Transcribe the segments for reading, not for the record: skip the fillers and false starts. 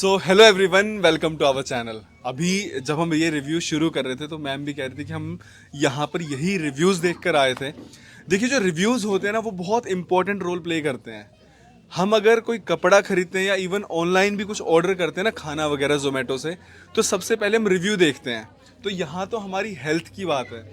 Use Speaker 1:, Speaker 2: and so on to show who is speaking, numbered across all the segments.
Speaker 1: So hello everyone, welcome to our channel. अभी जब हम ये रिव्यू शुरू कर रहे थे तो मैम भी कह रही थी कि हम यहाँ पर यही रिव्यूज़ देख कर आए थे। देखिए, जो रिव्यूज़ होते हैं ना, वो बहुत इंपॉर्टेंट रोल प्ले करते हैं। हम अगर कोई कपड़ा खरीदते हैं या इवन ऑनलाइन भी कुछ ऑर्डर करते हैं ना, खाना वगैरह जोमेटो से, तो सबसे पहले हम रिव्यू देखते हैं। तो यहाँ तो हमारी हेल्थ की बात है,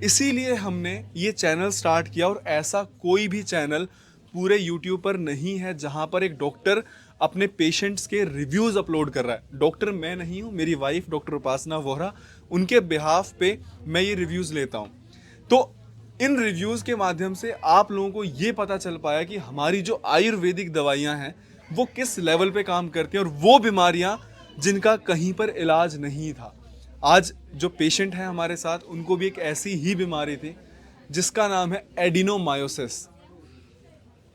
Speaker 1: इसीलिए हमने ये चैनल स्टार्ट किया। और ऐसा कोई भी चैनल पूरे यूट्यूब पर नहीं है जहाँ पर एक डॉक्टर अपने पेशेंट्स के रिव्यूज़ अपलोड कर रहा है। डॉक्टर मैं नहीं हूँ, मेरी वाइफ डॉक्टर उपासना वोहरा, उनके बिहाफ पे मैं ये रिव्यूज़ लेता हूँ। तो इन रिव्यूज़ के माध्यम से आप लोगों को ये पता चल पाया कि हमारी जो आयुर्वेदिक दवाइयाँ हैं वो किस लेवल पे काम करती हैं, और वो बीमारियाँ जिनका कहीं पर इलाज नहीं था। आज जो पेशेंट हैं हमारे साथ, उनको भी एक ऐसी ही बीमारी थी जिसका नाम है एडिनोमायोसिस।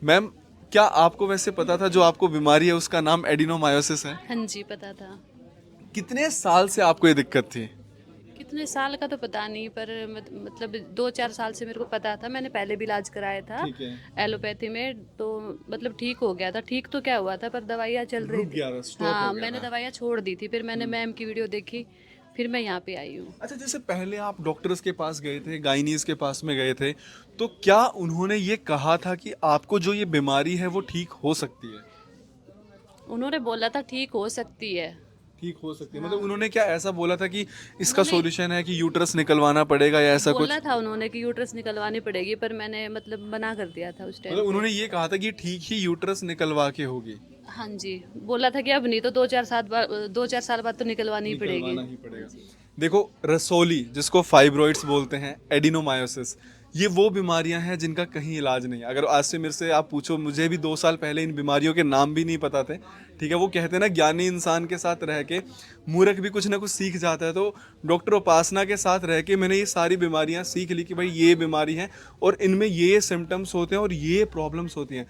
Speaker 1: मैम, क्या आपको वैसे पता था जो आपको बीमारी है उसका नाम एडिनोमायोसिस है?
Speaker 2: हाँ जी, पता था।
Speaker 1: कितने साल से आपको ये दिक्कत थी?
Speaker 2: कितने साल का तो पता नहीं, पर मतलब 2-4 साल से मेरे को पता था। मैंने पहले भी इलाज कराया था
Speaker 1: ठीक है।
Speaker 2: एलोपैथी में, तो मतलब ठीक हो गया था। ठीक तो क्या हुआ था, पर दवाइयाँ चल रही
Speaker 1: रुक
Speaker 2: थी।
Speaker 1: गया था, स्टॉप हो
Speaker 2: हाँ,
Speaker 1: गया
Speaker 2: मैंने
Speaker 1: था।
Speaker 2: दवाइयाँ छोड़ दी थी, फिर मैंने मैम की वीडियो देखी, फिर मैं यहाँ पे आई हूँ।
Speaker 1: अच्छा, जैसे पहले आप डॉक्टर्स के पास गए थे, गाइनीज के पास में गए थे, तो क्या उन्होंने ये कहा था कि आपको जो ये बीमारी है वो ठीक हो सकती है?
Speaker 2: उन्होंने बोला था ठीक हो सकती है।
Speaker 1: ठीक हो सकती है मतलब
Speaker 2: हाँ,
Speaker 1: उन्होंने क्या ऐसा बोला था कि इसका
Speaker 2: उन्होंने
Speaker 1: सॉल्यूशन है कि यूट्रस निकलवाना पड़ेगा या ऐसा कुछ?
Speaker 2: बोला था उन्होंने कि यूट्रस निकलवानी पड़ेगी, पर मैंने मतलब मना कर दिया था उस टाइम
Speaker 1: मतलब
Speaker 2: पे।
Speaker 1: उन्होंने ये कहा था कि ठीक ही यूट्रस निकलवा के होगी।
Speaker 2: हाँ जी, बोला था कि अब नहीं तो 2-4 साल बाद तो निकलवानी ही पड़ेगी।
Speaker 1: निकलवाना ही
Speaker 2: हाँ
Speaker 1: पड़ेगा।
Speaker 2: जी।
Speaker 1: देखो, रसोली जिसको फाइब्रॉइड्स बोलते हैं, एडिनोमायोसिस, ये वो बीमारियां हैं जिनका कहीं इलाज नहीं है। अगर आज से मेरे से आप पूछो, मुझे भी 2 साल पहले इन बीमारियों के नाम भी नहीं पता थे। ठीक है, वो कहते हैं ना, ज्ञानी इंसान के साथ रह के मूर्ख भी कुछ ना कुछ सीख जाता है। तो डॉक्टर उपासना के साथ रह के मैंने ये सारी बीमारियां सीख ली कि भाई ये बीमारी है और इनमें ये सिम्टम्स होते हैं और ये प्रॉब्लम्स होती हैं।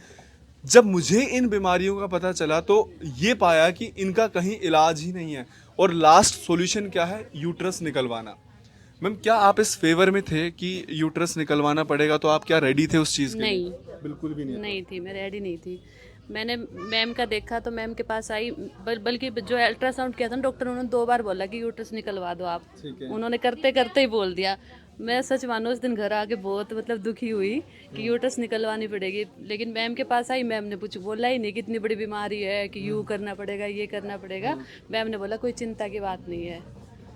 Speaker 1: जब मुझे इन बीमारियों का पता चला तो ये पाया कि इनका कहीं इलाज ही नहीं है, और लास्ट सॉल्यूशन क्या है? यूट्रस निकलवाना। मैम, क्या आप इस फेवर में थे कि यूट्रस निकलवाना पड़ेगा? तो आप क्या रेडी थे उस चीज़ के लिए?
Speaker 2: नहीं,
Speaker 1: बिल्कुल भी नहीं थे।
Speaker 2: नहीं थी, मैं रेडी नहीं थी। मैंने मैम का देखा तो मैम के पास आई, बल्कि जो अल्ट्रासाउंड किया था ना डॉक्टर, उन्होंने 2 बार बोला कि यूट्रस निकलवा दो आप।
Speaker 1: ठीक है।
Speaker 2: उन्होंने करते करते ही बोल दिया। मैं सच मानो उस दिन घर आके बहुत मतलब दुखी हुई कि यूट्रस निकलवानी पड़ेगी। लेकिन मैम के पास आई, मैम ने कुछ बोला ही नहीं कि इतनी बड़ी बीमारी है कि यूँ करना पड़ेगा, ये करना पड़ेगा। मैम ने बोला कोई चिंता की बात नहीं है।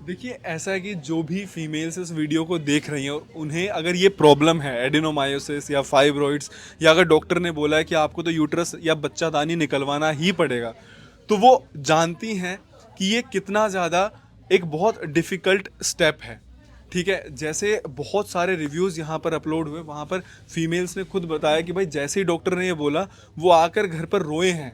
Speaker 1: देखिए, ऐसा है कि जो भी फीमेल्स इस वीडियो को देख रही हैं और उन्हें अगर ये प्रॉब्लम है, एडिनोमायोसिस या फाइब्रॉइड्स, या अगर डॉक्टर ने बोला है कि आपको तो यूट्रस या बच्चादानी निकलवाना ही पड़ेगा, तो वो जानती हैं कि ये कितना ज़्यादा एक बहुत डिफ़िकल्ट स्टेप है। ठीक है, जैसे बहुत सारे रिव्यूज़ यहाँ पर अपलोड हुए, वहाँ पर फीमेल्स ने खुद बताया कि भाई जैसे ही डॉक्टर ने ये बोला, वो आकर घर पर रोए हैं।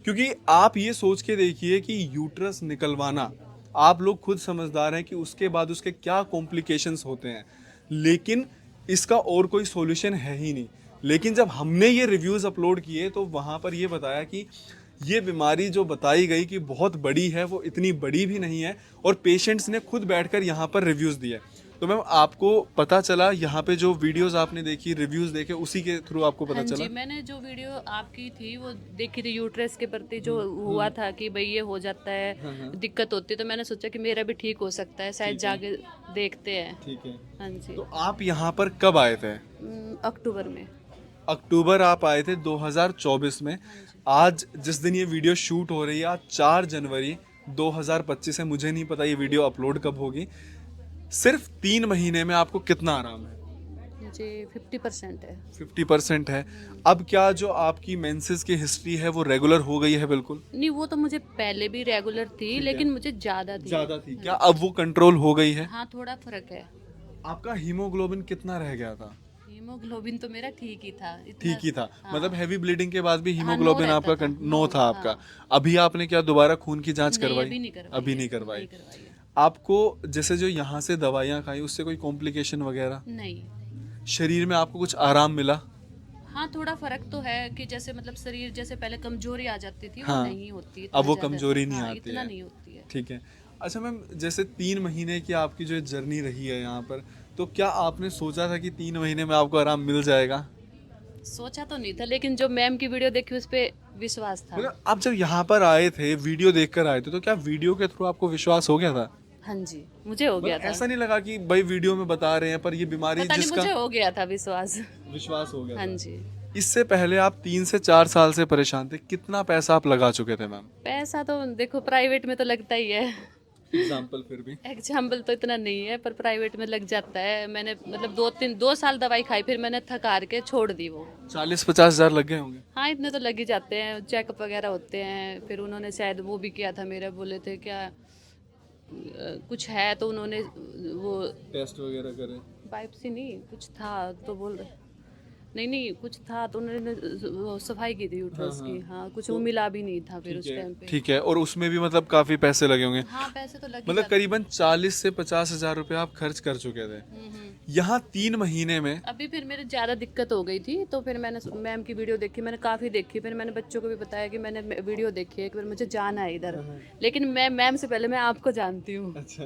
Speaker 1: क्योंकि आप ये सोच के देखिए कि यूट्रस निकलवाना, आप लोग खुद समझदार हैं कि उसके बाद उसके क्या कॉम्प्लिकेशंस होते हैं, लेकिन इसका और कोई सॉल्यूशन है ही नहीं। लेकिन जब हमने ये रिव्यूज़ अपलोड किए तो वहाँ पर ये बताया कि ये बीमारी जो बताई गई कि बहुत बड़ी है, वो इतनी बड़ी भी नहीं है, और पेशेंट्स ने खुद बैठकर यहाँ पर रिव्यूज़ दिए। तो मैम, आपको पता चला यहाँ पे जो वीडियोस आपने देखी, रिव्यूज़ देखे, उसी के थ्रू आपको
Speaker 2: हाँ
Speaker 1: पता
Speaker 2: जी,
Speaker 1: चला?
Speaker 2: मैंने जो वीडियो आपकी थी वो देखी थी, यूट्रस के प्रति जो हुआ था कि भाई ये हो जाता है, दिक्कत होती है, तो मैंने सोचा कि मेरा भी ठीक हो सकता है, शायद
Speaker 1: ठीक है।
Speaker 2: जाके देखते हैं।
Speaker 1: ठीक है।
Speaker 2: हाँ जी।
Speaker 1: तो आप यहाँ पर कब आए थे?
Speaker 2: अक्टूबर में।
Speaker 1: अक्टूबर आप आए थे 2024 में।
Speaker 2: हाँ जी।
Speaker 1: आज जिस दिन ये वीडियो शूट हो रही है, आज 4 जनवरी 2025 है। मुझे नहीं पता ये वीडियो अपलोड कब होगी। सिर्फ 3 महीने में आपको कितना आराम है?
Speaker 2: मुझे 50% है।
Speaker 1: 50% है। अब क्या जो आपकी मेंसेस की हिस्ट्री है वो रेगुलर हो गई है? बिल्कुल।
Speaker 2: नहीं, वो तो मुझे पहले भी रेगुलर थी,
Speaker 1: ठीक है।
Speaker 2: लेकिन मुझे ज़्यादा थी।
Speaker 1: ज़्यादा थी
Speaker 2: हाँ
Speaker 1: क्या?
Speaker 2: जी।
Speaker 1: अब वो कंट्रोल हो गई है?
Speaker 2: हाँ, थोड़ा फर्क है।
Speaker 1: आपका हीमोग्लोबिन कितना रह गया था?
Speaker 2: हीमोग्लोबिन तो मेरा ठीक ही था इतना।
Speaker 1: ठीक ही था, मतलब
Speaker 2: हाँ।
Speaker 1: हैवी ब्लीडिंग के बाद भी
Speaker 2: हाँ, नो
Speaker 1: हीमोग्लोबिन
Speaker 2: रहता
Speaker 1: आपका
Speaker 2: था,
Speaker 1: नो था आपका।
Speaker 2: हाँ।
Speaker 1: अभी आपने क्या दोबारा खून की जांच
Speaker 2: नहीं,
Speaker 1: करवाई?
Speaker 2: अभी नहीं करवाई
Speaker 1: अभी
Speaker 2: है,
Speaker 1: नहीं करवाई।
Speaker 2: नहीं करवाई है।
Speaker 1: आपको जैसे जो यहाँ से दवाइयाँ खाई, उससे कोई कॉम्प्लिकेशन वगैरह?
Speaker 2: नहीं।
Speaker 1: शरीर में आपको कुछ आराम मिला?
Speaker 2: हाँ, थोड़ा फर्क तो है कि जैसे मतलब शरीर जैसे पहले कमजोरी आ जाती थी, वो
Speaker 1: हाँ,
Speaker 2: नहीं होती
Speaker 1: अब
Speaker 2: इतना
Speaker 1: वो
Speaker 2: ज्यादा।
Speaker 1: कमजोरी नहीं
Speaker 2: हाँ,
Speaker 1: आती
Speaker 2: इतना
Speaker 1: है।
Speaker 2: नहीं होती है।
Speaker 1: ठीक है। अच्छा मैम, जैसे 3 महीने की आपकी जो जर्नी रही है यहाँ पर, तो क्या आपने सोचा था कि 3 महीने में आपको आराम मिल जाएगा?
Speaker 2: सोचा तो नहीं था, लेकिन जो मैम की वीडियो देखी उस पे विश्वास था।
Speaker 1: मतलब आप जब यहाँ पर आए थे, वीडियो देखकर आए थे, तो क्या वीडियो के थ्रू आपको विश्वास हो गया था?
Speaker 2: हाँ जी, मुझे हो गया
Speaker 1: मतलब
Speaker 2: था।
Speaker 1: ऐसा नहीं लगा कि भाई वीडियो में बता रहे हैं पर ये बीमारी
Speaker 2: पता नहीं,
Speaker 1: जिसका
Speaker 2: मुझे हो गया था विश्वास।
Speaker 1: विश्वास हो गया
Speaker 2: हाँ
Speaker 1: था।
Speaker 2: जी।
Speaker 1: इससे पहले आप 3 से 4 साल से परेशान थे, कितना पैसा आप लगा चुके थे मैम?
Speaker 2: पैसा तो देखो प्राइवेट में तो लगता ही है।
Speaker 1: एग्जाम्पल फिर भी।
Speaker 2: एग्जाम्पल तो इतना नहीं है, पर प्राइवेट में लग जाता है। मैंने मतलब 2 साल दवाई खाई, फिर मैंने थक हार के छोड़ दी वो।
Speaker 1: 40-50 हजार लग गए होंगे।
Speaker 2: हाँ, इतने तो लग ही जाते हैं, चेकअप वगैरह होते हैं। फिर उन्होंने शायद वो भी किया था मेरा, बोले थे क्या कुछ है, तो उन्होंने वो
Speaker 1: टेस्ट वगैरह करे।
Speaker 2: बायोप्सी नहीं कुछ था तो बोल रहे, नहीं कुछ था तो उन्होंने वो सफाई की थी यूट्रस की। हाँ, कुछ वो मिला भी नहीं था फिर उस टाइम पे।
Speaker 1: ठीक है, और उसमें भी मतलब काफी पैसे लगे होंगे।
Speaker 2: हाँ, पैसे तो लगे।
Speaker 1: मतलब करीबन 40 से 50 हजार रुपए आप खर्च कर चुके थे यहाँ 3 महीने में।
Speaker 2: अभी फिर मेरे ज़्यादा दिक्कत हो गई थी, तो फिर मैंने मैम की वीडियो देखी, मैंने काफ़ी देखी। फिर मैंने बच्चों को भी बताया कि मैंने वीडियो देखी है, एक बार मुझे जाना है इधर। लेकिन मैं मैम से पहले मैं आपको जानती हूँ।
Speaker 1: अच्छा,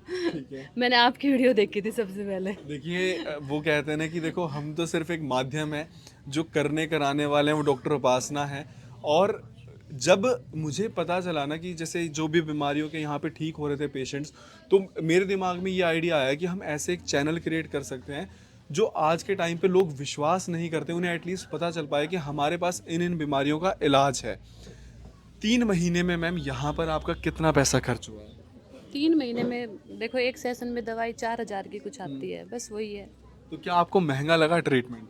Speaker 1: ठीक है।
Speaker 2: मैंने आपकी वीडियो देखी थी सबसे पहले।
Speaker 1: देखिए वो कहते हैं ना कि देखो हम तो सिर्फ एक माध्यम है, जो करने कराने वाले हैं वो डॉक्टर उपासना है। और जब मुझे पता चला ना कि जैसे जो भी बीमारियों के यहाँ पे ठीक हो रहे थे पेशेंट्स, तो मेरे दिमाग में ये आइडिया आया कि हम ऐसे एक चैनल क्रिएट कर सकते हैं जो आज के टाइम पे लोग विश्वास नहीं करते, उन्हें एटलीस्ट पता चल पाए कि हमारे पास इन बीमारियों का इलाज है। 3 महीने में मैम यहाँ पर आपका कितना पैसा खर्च हुआ है?
Speaker 2: 3 महीने में देखो, एक सेशन में दवाई 4,000 की कुछ आती है, बस वही है।
Speaker 1: तो क्या आपको महंगा लगा ट्रीटमेंट?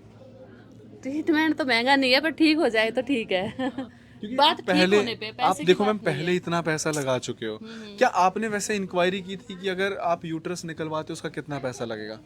Speaker 2: ट्रीटमेंट तो महंगा नहीं है, पर ठीक हो जाए तो ठीक है।
Speaker 1: क्योंकि
Speaker 2: बात
Speaker 1: आप
Speaker 2: ठीक
Speaker 1: पहले
Speaker 2: होने पे,
Speaker 1: आप
Speaker 2: पैसे की
Speaker 1: देखो
Speaker 2: बात
Speaker 1: मैम
Speaker 2: नहीं
Speaker 1: पहले
Speaker 2: है।
Speaker 1: इतना पैसा लगा चुके हो, क्या आपने वैसे इंक्वायरी की थी कि अगर आप यूट्रस निकलवाते हो उसका कितना पैसा लगेगा?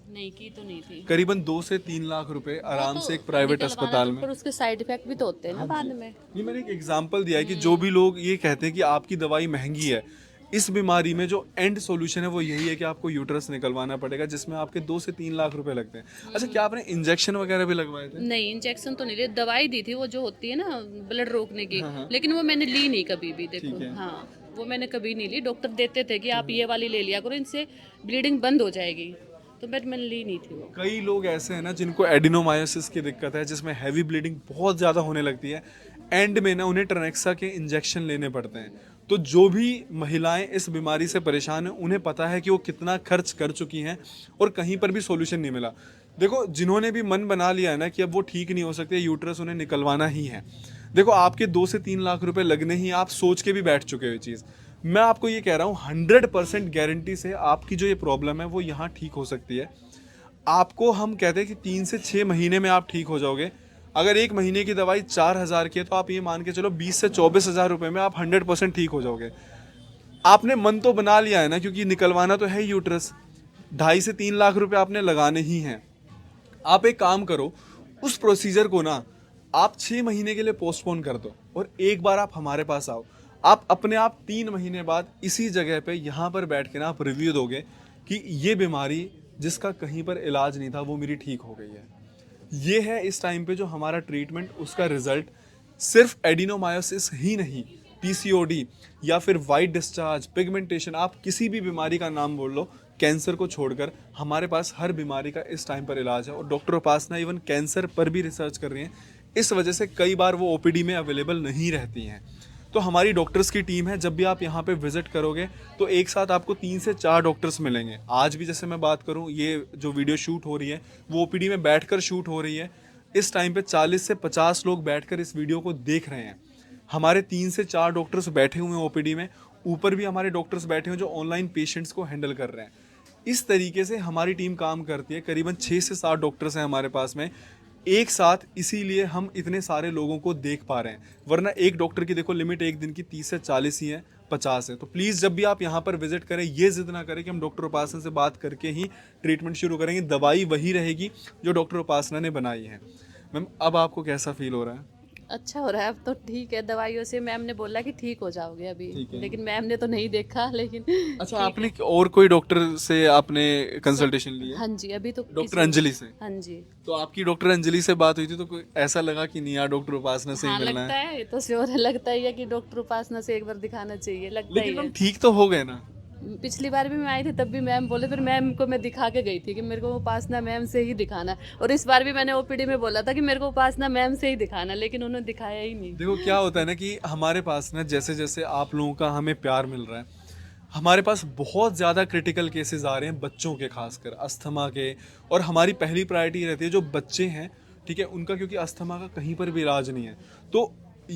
Speaker 2: नहीं की तो नहीं थी।
Speaker 1: करीबन 2 से 3 लाख रुपए आराम
Speaker 2: तो
Speaker 1: से एक प्राइवेट
Speaker 2: निकलवाना
Speaker 1: अस्पताल
Speaker 2: तो,
Speaker 1: में।
Speaker 2: पर उसके साइड इफेक्ट भी तो होते हैं ना बाद में।
Speaker 1: ये मैंने एक एग्जांपल दिया है कि जो भी लोग ये कहते हैं कि आपकी दवाई महंगी है, इस बीमारी में जो एंड सॉल्यूशन है वो यही है कि आपको यूट्रस निकलवाना पड़ेगा, जिसमें आपके 2 से 3 लाख रुपए लगते हैं। अच्छा, क्या आपने इंजेक्शन वगैरह भी लगवाए थे?
Speaker 2: नहीं, इंजेक्शन तो नहीं लिए, दवाई दी थी वो जो होती है ना ब्लड रोकने की। लेकिन वो मैंने ली नहीं कभी भी, देखो। हाँ, वो मैंने कभी नहीं ली। डॉक्टर देते थे कि आप ये वाली ले लिया करो, इनसे ब्लीडिंग बंद हो जाएगी, तो मैंने ली नहीं थी वो।
Speaker 1: कई लोग ऐसे हैं ना जिनको एडिनोमायोसिस की दिक्कत है, जिसमें हैवी ब्लीडिंग बहुत ज़्यादा होने लगती है। एंड में ना उन्हें ट्रनेक्सा के इंजेक्शन लेने पड़ते हैं। तो जो भी महिलाएं इस बीमारी से परेशान हैं, उन्हें पता है कि वो कितना खर्च कर चुकी हैं और कहीं पर भी सॉल्यूशन नहीं मिला। देखो, जिन्होंने भी मन बना लिया है ना कि अब वो ठीक नहीं हो सकते, यूट्रस उन्हें निकलवाना ही है, देखो आपके 2 से 3 लाख रुपए लगने ही आप सोच के भी बैठ चुके हो ये चीज़। मैं आपको ये कह रहा हूँ 100% गारंटी से आपकी जो ये प्रॉब्लम है वो यहाँ ठीक हो सकती है। आपको हम कहते हैं कि 3 से 6 महीने में आप ठीक हो जाओगे। अगर 1 महीने की दवाई 4,000 की है, तो आप ये मान के चलो 20 से 24 हजार रुपये में आप 100% ठीक हो जाओगे। आपने मन तो बना लिया है ना, क्योंकि निकलवाना तो है यूट्रस। 2.5 से 3 लाख रुपए आपने लगाने ही हैं। आप एक काम करो, उस प्रोसीजर को ना आप 6 महीने के लिए पोस्टपोन कर दो और एक बार आप हमारे पास आओ। आप अपने आप 3 महीने बाद इसी जगह पे यहाँ पर बैठ के ना आप रिव्यू दोगे कि ये बीमारी जिसका कहीं पर इलाज नहीं था वो मेरी ठीक हो गई है। ये है इस टाइम पे जो हमारा ट्रीटमेंट, उसका रिजल्ट। सिर्फ एडिनोमायोसिस ही नहीं, पीसीओडी या फिर वाइट डिस्चार्ज, पिगमेंटेशन, आप किसी भी बीमारी का नाम बोल लो, कैंसर को छोड़कर हमारे पास हर बीमारी का इस टाइम पर इलाज है। और डॉक्टर उपासना इवन कैंसर पर भी रिसर्च कर रही हैं। इस वजह से कई बार वो ओपीडी में अवेलेबल नहीं रहती हैं। तो हमारी डॉक्टर्स की टीम है, जब भी आप यहाँ पे विजिट करोगे तो एक साथ आपको 3 से 4 डॉक्टर्स मिलेंगे। आज भी जैसे मैं बात करूँ, ये जो वीडियो शूट हो रही है वो ओपीडी में बैठकर शूट हो रही है। इस टाइम पे 40 से 50 लोग बैठकर इस वीडियो को देख रहे हैं। हमारे 3 से 4 डॉक्टर्स बैठे हुए हैं ओपीडी में, ऊपर भी हमारे डॉक्टर्स बैठे हुए जो ऑनलाइन पेशेंट्स को हैंडल कर रहे हैं। इस तरीके से हमारी टीम काम करती है। करीबन 6 से 7 डॉक्टर्स हैं हमारे पास में एक साथ, इसीलिए हम इतने सारे लोगों को देख पा रहे हैं। वरना एक डॉक्टर की देखो लिमिट एक दिन की 30 से 40 ही है, 50 है। तो प्लीज़ जब भी आप यहाँ पर विजिट करें, ये जिद ना करें कि हम डॉक्टर उपासना से बात करके ही ट्रीटमेंट शुरू करेंगे। दवाई वही रहेगी जो डॉक्टर उपासना ने बनाई है। मैम, अब आपको कैसा फील हो रहा है?
Speaker 2: अच्छा हो रहा है अब तो, ठीक है। दवाइयों से मैम ने बोला कि ठीक हो जाओगे अभी, लेकिन मैम ने तो नहीं देखा। लेकिन
Speaker 1: अच्छा, आपने और कोई डॉक्टर से आपने कंसल्टेशन लिया?
Speaker 2: हाँ जी, अभी तो
Speaker 1: डॉक्टर अंजलि से?
Speaker 2: हाँ जी।
Speaker 1: तो आपकी डॉक्टर अंजलि से बात हुई थी तो कोई ऐसा लगा कि नहीं यार डॉक्टर उपासना से ही
Speaker 2: हाँ,
Speaker 1: मिलना
Speaker 2: लगता
Speaker 1: है?
Speaker 2: है, ये तो श्योर है, लगता ही है कि डॉक्टर उपासना से एक बार दिखाना चाहिए, लगता ही
Speaker 1: लेकिन
Speaker 2: है।
Speaker 1: हम ठीक तो हो गए ना?
Speaker 2: पिछली बार भी मैं आई थी तब भी मैम बोले, फिर मैम को मैं दिखा के गई थी कि मेरे को उपासना मैम से ही दिखाना है। और इस बार भी मैंने ओपीडी में बोला था कि मेरे को उपासना मैम से ही दिखाना, लेकिन उन्होंने दिखाया ही नहीं।
Speaker 1: देखो क्या होता है ना कि हमारे पास ना जैसे जैसे आप लोगों का हमें प्यार मिल रहा है, हमारे पास बहुत ज़्यादा क्रिटिकल केसेस आ रहे हैं बच्चों के, खासकर अस्थमा के। और हमारी पहली प्रायोरिटी रहती है जो बच्चे हैं, ठीक है, उनका, क्योंकि अस्थमा का कहीं पर भी इलाज नहीं है। तो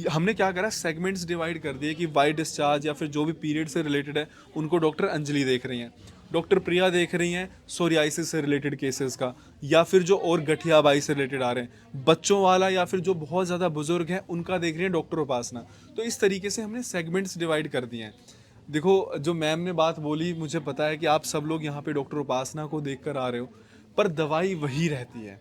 Speaker 1: हमने क्या करा, सेगमेंट्स डिवाइड कर दिए कि वाई डिस्चार्ज या फिर जो भी पीरियड से रिलेटेड है उनको डॉक्टर अंजलि देख रही हैं, डॉक्टर प्रिया देख रही हैं सोरियासिस से रिलेटेड केसेस का, या फिर जो और गठियाबाई से रिलेटेड आ रहे हैं, बच्चों वाला या फिर जो बहुत ज़्यादा बुजुर्ग हैं उनका देख रही हैं डॉक्टर उपासना। तो इस तरीके से हमने सेगमेंट्स डिवाइड कर दिए हैं। देखो जो मैम ने बात बोली, मुझे पता है कि आप सब लोग यहाँ पे डॉक्टर उपासना को देख कर आ रहे हो, पर दवाई वही रहती है,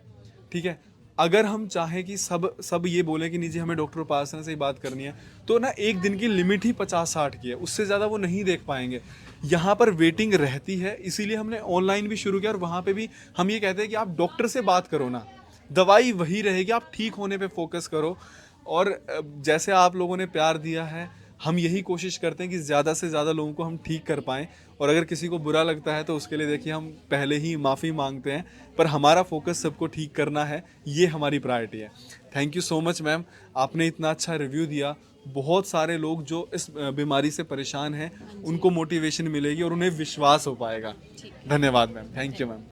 Speaker 1: ठीक है। अगर हम चाहें कि सब ये बोलें कि नहीं जी हमें डॉक्टर उपासना से ही बात करनी है, तो ना एक दिन की लिमिट ही 50-60 की है, उससे ज़्यादा वो नहीं देख पाएंगे। यहाँ पर वेटिंग रहती है, इसीलिए हमने ऑनलाइन भी शुरू किया। और वहाँ पे भी हम ये कहते हैं कि आप डॉक्टर से बात करो ना, दवाई वही रहेगी, आप ठीक होने पे फोकस करो। और जैसे आप लोगों ने प्यार दिया है, हम यही कोशिश करते हैं कि ज़्यादा से ज़्यादा लोगों को हम ठीक कर पाएँ। और अगर किसी को बुरा लगता है तो उसके लिए देखिए हम पहले ही माफ़ी मांगते हैं, पर हमारा फोकस सबको ठीक करना है, ये हमारी प्रायोरिटी है। Thank you so much ma'am, आपने इतना अच्छा रिव्यू दिया। बहुत सारे लोग जो इस बीमारी से परेशान हैं उनको मोटिवेशन मिलेगी और उन्हें विश्वास हो पाएगा। धन्यवाद मैम, थैंक यू मैम।